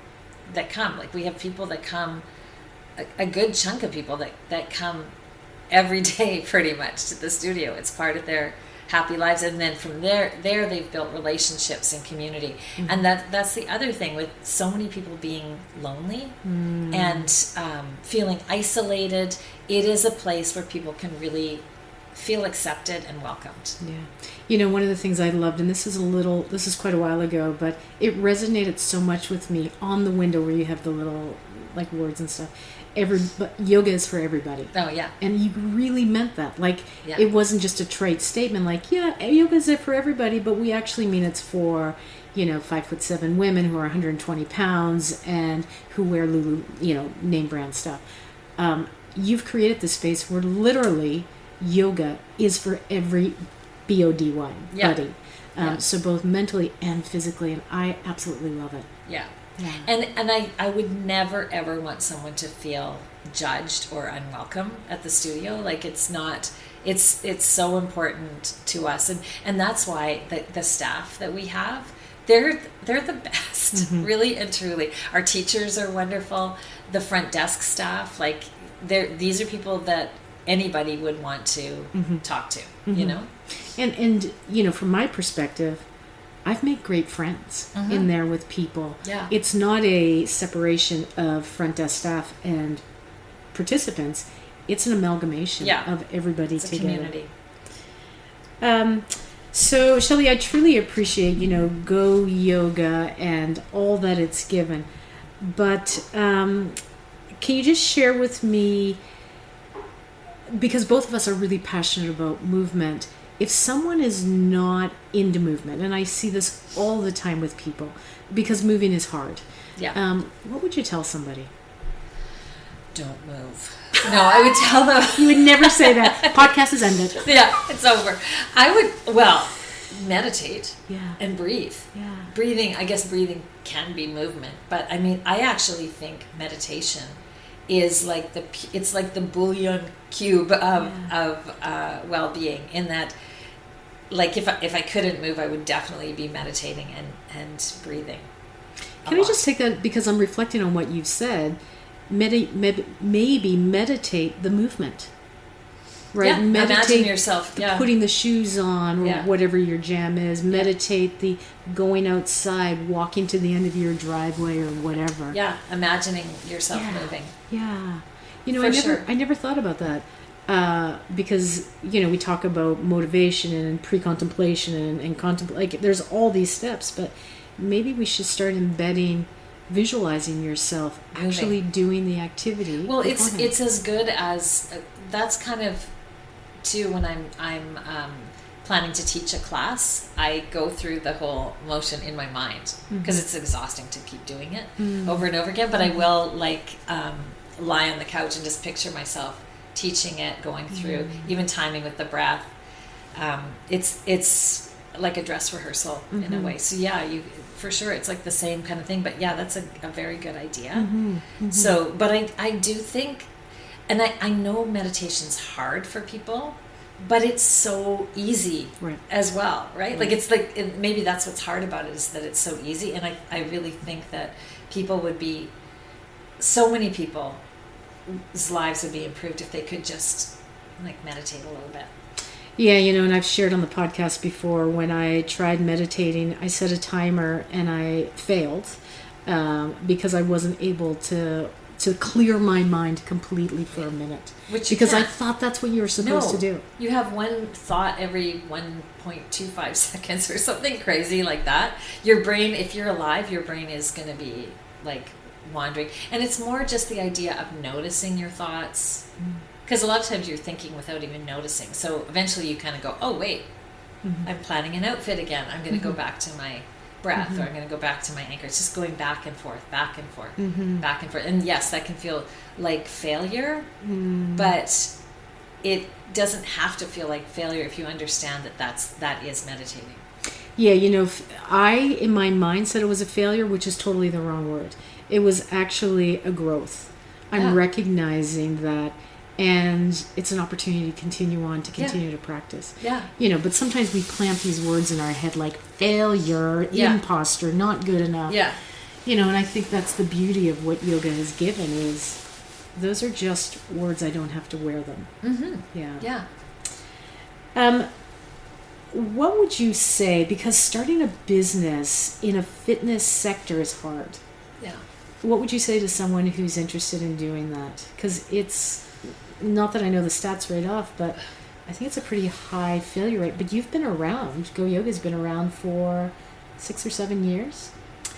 that come. Like, we have people that come, a good chunk of people that come every day pretty much to the studio. It's part of their happy lives, and then from there they've built relationships and community. And that's the other thing, with so many people being lonely and feeling isolated. It is a place where people can really feel accepted and welcomed. Yeah. One of the things I loved, and this is quite a while ago, but it resonated so much with me, on the window where you have the little like words and stuff. But yoga is for everybody. Oh yeah. And you really meant that. Like, yeah. It wasn't just a trite statement like, yeah, yoga is for everybody, but we actually mean it's for, 5'7" women who are 120 pounds and who wear Lulu, name brand stuff. You've created this space where literally yoga is for every body, buddy. So both mentally and physically, and I absolutely love it. Yeah. Yeah. And I would never ever want someone to feel judged or unwelcome at the studio. Like, it's so important to us, and that's why the staff that we have, they're the best, really and truly. Our teachers are wonderful. The front desk staff, like, these are people that anybody would want to talk to, And from my perspective, I've made great friends in there with people. Yeah. It's not a separation of front desk staff and participants. It's an amalgamation of everybody it's together. A community. So, Shelley, I truly appreciate, GoYoga and all that it's given. But can you just share with me, because both of us are really passionate about movement, if someone is not into movement, and I see this all the time with people, because moving is hard. Yeah. What would you tell somebody? Don't move. No, I would tell them. You would never say that. Podcast is ended. Yeah, it's over. I would, meditate and breathe. Yeah. I guess breathing can be movement, but I mean, I actually think meditation is like the bouillon cube of well-being, in that, like, if I couldn't move, I would definitely be meditating and breathing. Can I just take that, because I'm reflecting on what you've said, maybe meditate the movement. Right? Yeah, meditate imagine yourself putting the shoes on, or Yeah. whatever your jam is. Meditate the going outside, walking to the end of your driveway or whatever. Yeah, imagining yourself moving. Yeah. I never thought about that. Because, we talk about motivation and pre-contemplation and contemplate. Like, there's all these steps, but maybe we should start embedding visualizing yourself actually doing the activity. Well, it's as good as that's kind of too, when I'm planning to teach a class, I go through the whole motion in my mind, because it's exhausting to keep doing it over and over again. But I will lie on the couch and just picture myself teaching it, going through, even timing with the breath. It's like a dress rehearsal in a way. So you for sure, it's like the same kind of thing. But that's a very good idea. So, but I do think, and I know meditation's hard for people, but it's so easy as well, right? Like, it's like, maybe that's what's hard about it, is that it's so easy. And I really think that so many people's lives would be improved if they could just meditate a little bit. Yeah, and I've shared on the podcast before, when I tried meditating, I set a timer and I failed because I wasn't able to clear my mind completely for a minute. Because I thought that's what you were supposed to do. You have one thought every 1.25 seconds or something crazy like that. Your brain, if you're alive, your brain is going to be wandering. And it's more just the idea of noticing your thoughts. Because a lot of times you're thinking without even noticing. So eventually you kind of go, oh, wait, I'm planning an outfit again. I'm going to go back to my breath, or I'm going to go back to my anchor. It's just going back and forth, back and forth, back and forth. And yes, that can feel like failure, but it doesn't have to feel like failure if you understand that is meditating. Yeah, I, in my mind, said it was a failure, which is totally the wrong word. It was actually a growth. I'm recognizing that and it's an opportunity to continue to practice. Yeah. But sometimes we plant these words in our head like failure, imposter, not good enough. Yeah. And I think that's the beauty of what yoga has given is those are just words. I don't have to wear them. Mm-hmm. Yeah. Yeah. What would you say, because starting a business in a fitness sector is hard. Yeah. What would you say to someone who's interested in doing that? Because it's, not that I know the stats right off, but I think it's a pretty high failure rate. But you've been around. GoYoga's been around for 6 or 7 years.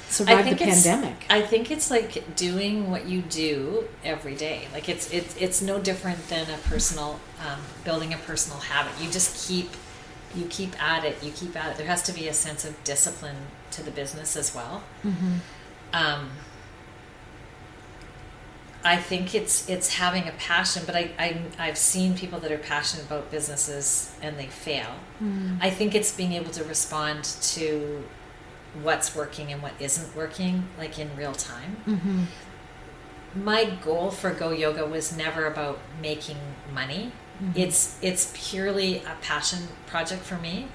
Survived the pandemic. I think it's like doing what you do every day. Like it's no different than a personal, building a personal habit. You just keep at it. There has to be a sense of discipline to the business as well. Mm-hmm. I think it's having a passion, but I've seen people that are passionate about businesses and they fail. Mm. I think it's being able to respond to what's working and what isn't working, like in real time. Mm-hmm. My goal for GoYoga was never about making money. Mm-hmm. It's purely a passion project for me.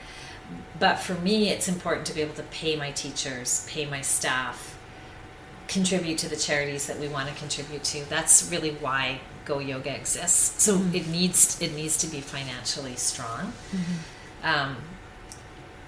But for me, it's important to be able to pay my teachers, pay my staff, contribute to the charities that we want to contribute to. That's really why GoYoga exists. So it needs to be financially strong. Mm-hmm.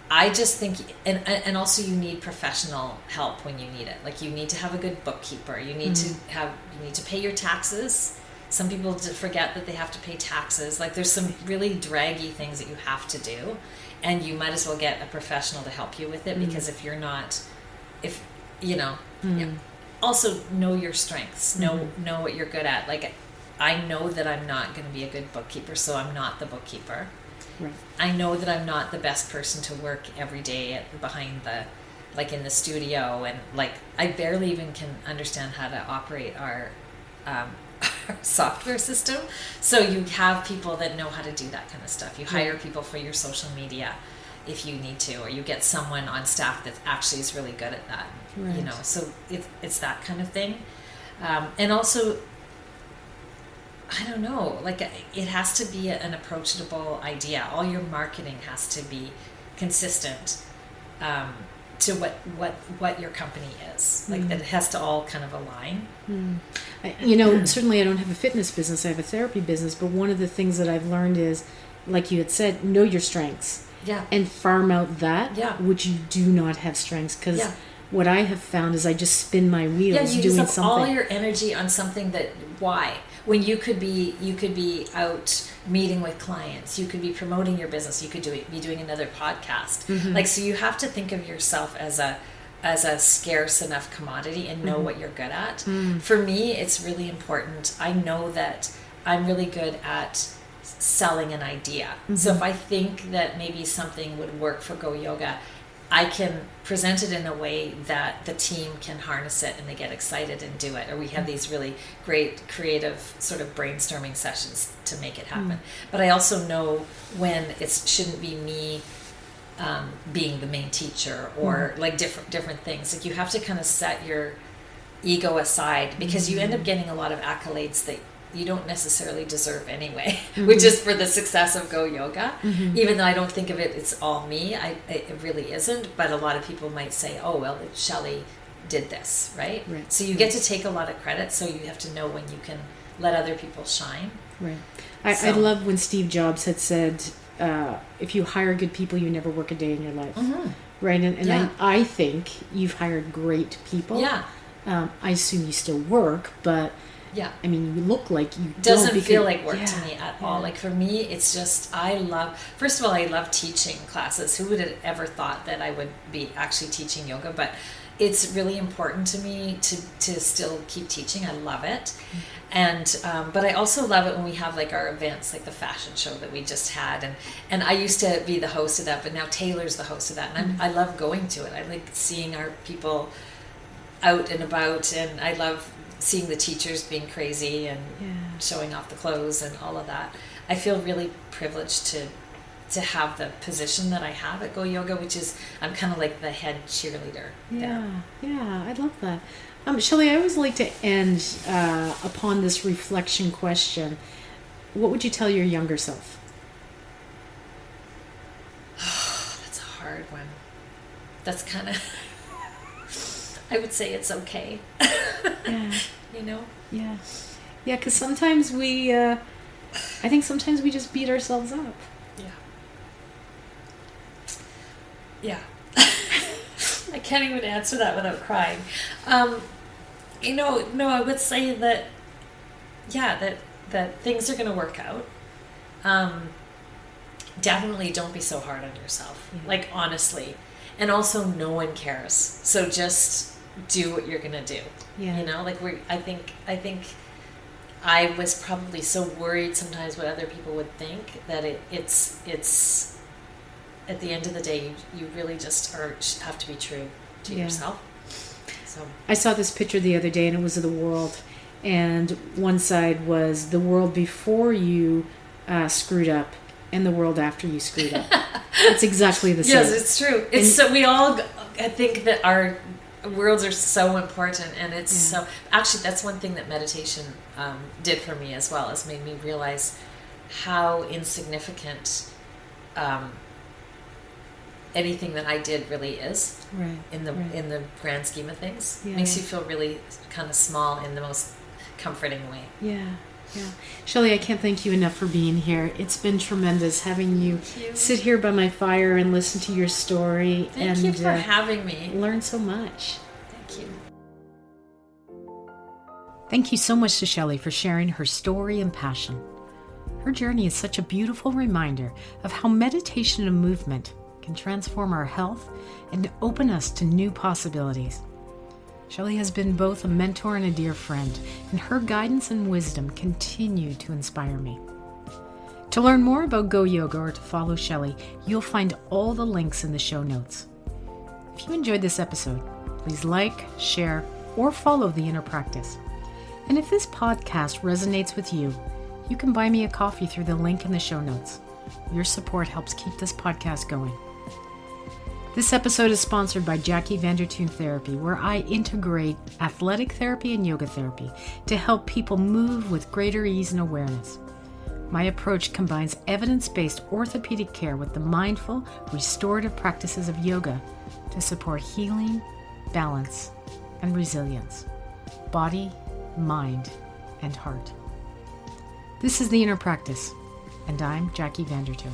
I just think, and also you need professional help when you need it. Like you need to have a good bookkeeper. You need to pay your taxes. Some people forget that they have to pay taxes. Like there's some really draggy things that you have to do, and you might as well get a professional to help you with it, because if you're not, also know your strengths, know what you're good at. Like I know that I'm not going to be a good bookkeeper, so I'm not the bookkeeper. Right. I know that I'm not the best person to work every day behind in the studio, and like I barely even can understand how to operate our software system. So you have people that know how to do that kind of stuff. You hire people for your social media if you need to, or you get someone on staff that actually is really good at that. Right. So it's that kind of thing. And also, I don't know, like it has to be an approachable idea. All your marketing has to be consistent to what your company is. Like that it has to all kind of align. Certainly I don't have a fitness business, I have a therapy business, but one of the things that I've learned is, like you had said, know your strengths. Yeah. And farm out that which you do not have strengths, because what I have found is I just spin my wheels doing something. Yeah, you use all your energy on something that, why? When you could be out meeting with clients, you could be promoting your business, you could be doing another podcast. Mm-hmm. Like, so you have to think of yourself as a scarce enough commodity and know what you're good at. Mm. For me, it's really important. I know that I'm really good at selling an idea. Mm-hmm. So if I think that maybe something would work for GoYoga, I can present it in a way that the team can harness it and they get excited and do it. Or we have these really great creative sort of brainstorming sessions to make it happen. But I also know when it shouldn't be me being the main teacher, or like different things. Like you have to kind of set your ego aside, because you end up getting a lot of accolades that you don't necessarily deserve anyway, which is for the success of GoYoga. Even though I don't think of it's all me, it really isn't. But a lot of people might say, oh, well, Shelley did this, right? So you get to take a lot of credit, so you have to know when you can let other people shine. Right. I love when Steve Jobs had said, if you hire good people, you never work a day in your life. Right? And I think you've hired great people. Yeah. I assume you still work, but I mean, you look like you doesn't feel like work to me at all. Like for me, it's just, first of all, I love teaching classes. Who would have ever thought that I would be actually teaching yoga? But it's really important to me to still keep teaching. I love it. And but I also love it when we have like our events, like the fashion show that we just had, and I used to be the host of that, but now Taylor's the host of that, and I love going to it. I like seeing our people out and about, and I love seeing the teachers being crazy and showing off the clothes and all of that. I feel really privileged to have the position that I have at GoYoga, which is I'm kind of like the head cheerleader there. Yeah, I love that. Shelley, I always like to end upon this reflection question. what would you tell your younger self? That's a hard one. That's kind of, I would say it's okay. Yeah. You know? Yeah. Yeah, because sometimes I think sometimes we just beat ourselves up. Yeah. Yeah. I can't even answer that without crying. No, I would say that, yeah, that things are going to work out. Definitely don't be so hard on yourself. Yeah. Like, honestly. And also, no one cares. So just do what you're going to do. Yeah. You know, like I think I was probably so worried sometimes what other people would think that it's at the end of the day, you really just have to be true to yourself. So I saw this picture the other day, and it was of the world, and one side was the world before you screwed up, and the world after you screwed up. It's exactly the same. Yes, it's true. It's so we all, I think that our worlds are so important, and it's so actually that's one thing that meditation did for me as well, is made me realize how insignificant anything that I did really is in the grand scheme of things. Yeah. Makes you feel really kind of small in the most comforting way. Yeah. Shelley, I can't thank you enough for being here. It's been tremendous having you sit here by my fire and listen to your story. Thank you for having me. Learn so much. Thank you. Thank you so much to Shelley for sharing her story and passion. Her journey is such a beautiful reminder of how meditation and movement can transform our health and open us to new possibilities. Shelley has been both a mentor and a dear friend, and her guidance and wisdom continue to inspire me. To learn more about GoYoga or to follow Shelley, you'll find all the links in the show notes. If you enjoyed this episode, please like, share, or follow The Inner Practice. And if this podcast resonates with you, you can buy me a coffee through the link in the show notes. Your support helps keep this podcast going. This episode is sponsored by Jackie Vandertoon Therapy, where I integrate athletic therapy and yoga therapy to help people move with greater ease and awareness. My approach combines evidence-based orthopedic care with the mindful, restorative practices of yoga to support healing, balance, and resilience, body, mind, and heart. This is The Inner Practice, and I'm Jackie Vandertoon.